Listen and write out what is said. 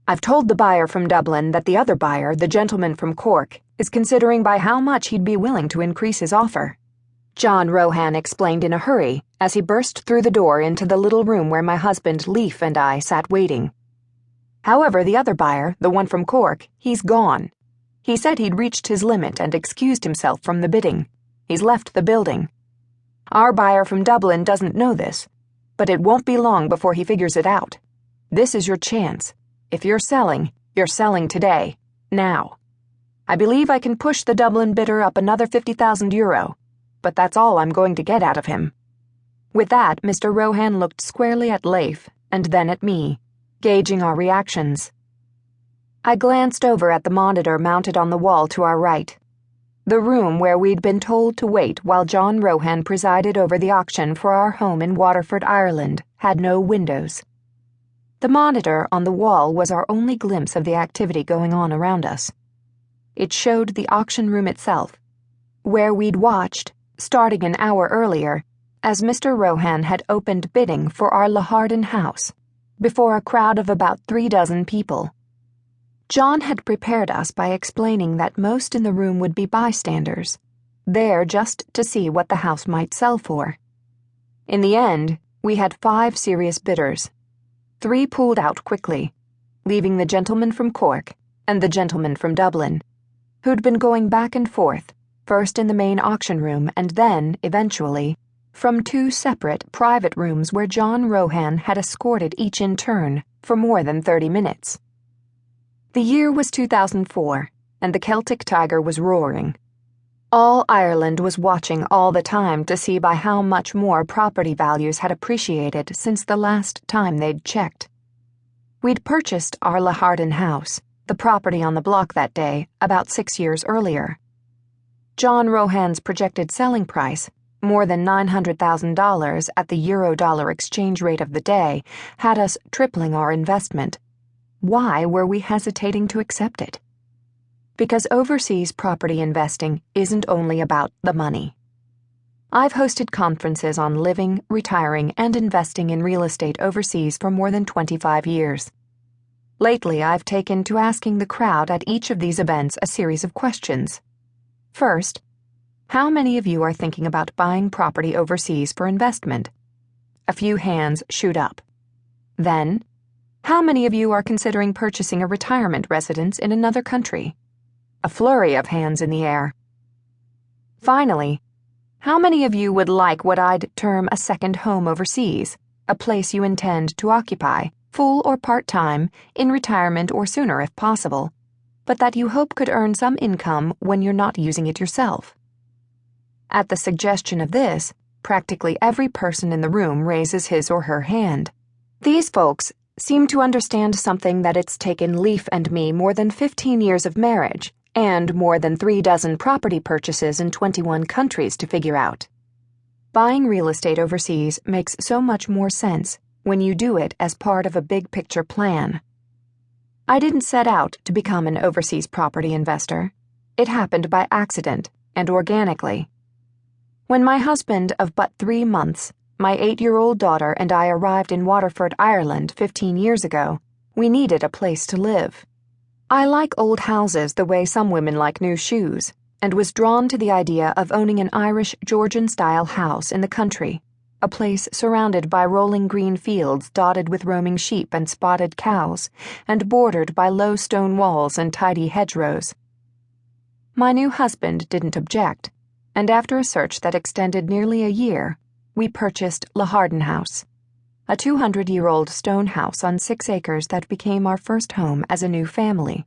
I've told the buyer from Dublin that the other buyer, the gentleman from Cork, is considering by how much he'd be willing to increase his offer. John Rohan explained in a hurry as he burst through the door into the little room where my husband Leif and I sat waiting. However, the other buyer, the one from Cork, he's gone. He said he'd reached his limit and excused himself from the bidding. He's left the building. Our buyer from Dublin doesn't know this, but it won't be long before he figures it out. This is your chance. If you're selling today, now. I believe I can push the Dublin bidder up another €50,000, but that's all I'm going to get out of him. With that, Mr. Rohan looked squarely at Leif and then at me, gauging our reactions. I glanced over at the monitor mounted on the wall to our right. The room where we'd been told to wait while John Rohan presided over the auction for our home in Waterford, Ireland, had no windows. The monitor on the wall was our only glimpse of the activity going on around us. It showed the auction room itself, where we'd watched, starting an hour earlier, as Mr. Rohan had opened bidding for our Laharden house, before a crowd of about 36 people. John had prepared us by explaining that most in the room would be bystanders, there just to see what the house might sell for. In the end, we had 5 serious bidders. 3 pulled out quickly, leaving the gentleman from Cork and the gentleman from Dublin, who'd been going back and forth, first in the main auction room and then, eventually, from 2 separate private rooms where John Rohan had escorted each in turn for more than 30 minutes. The year was 2004, and the Celtic Tiger was roaring. All Ireland was watching all the time to see by how much more property values had appreciated since the last time they'd checked. We'd purchased our Laharden house, the property on the block that day, about 6 years earlier. John Rohan's projected selling price, more than $900,000 at the euro-dollar exchange rate of the day, had us tripling our investment. Why were we hesitating to accept it? Because overseas property investing isn't only about the money. I've hosted conferences on living, retiring, and investing in real estate overseas for more than 25 years. Lately, I've taken to asking the crowd at each of these events a series of questions. First, how many of you are thinking about buying property overseas for investment? A few hands shoot up. Then, how many of you are considering purchasing a retirement residence in another country? A flurry of hands in the air. Finally, how many of you would like what I'd term a second home overseas, a place you intend to occupy, full or part-time, in retirement or sooner if possible, but that you hope could earn some income when you're not using it yourself? At the suggestion of this, practically every person in the room raises his or her hand. These folks seem to understand something that it's taken Leif and me more than 15 years of marriage and more than 36 property purchases in 21 countries to figure out. Buying real estate overseas makes so much more sense when you do it as part of a big-picture plan. I didn't set out to become an overseas property investor. It happened by accident and organically. When my husband of but 3 months, my 8-year-old daughter, and I arrived in Waterford, Ireland 15 years ago, we needed a place to live. I like old houses the way some women like new shoes, and was drawn to the idea of owning an Irish Georgian-style house in the country, a place surrounded by rolling green fields dotted with roaming sheep and spotted cows, and bordered by low stone walls and tidy hedgerows. My new husband didn't object, and after a search that extended nearly a year, we purchased Laharden House, a 200-year-old stone house on 6 acres that became our first home as a new family.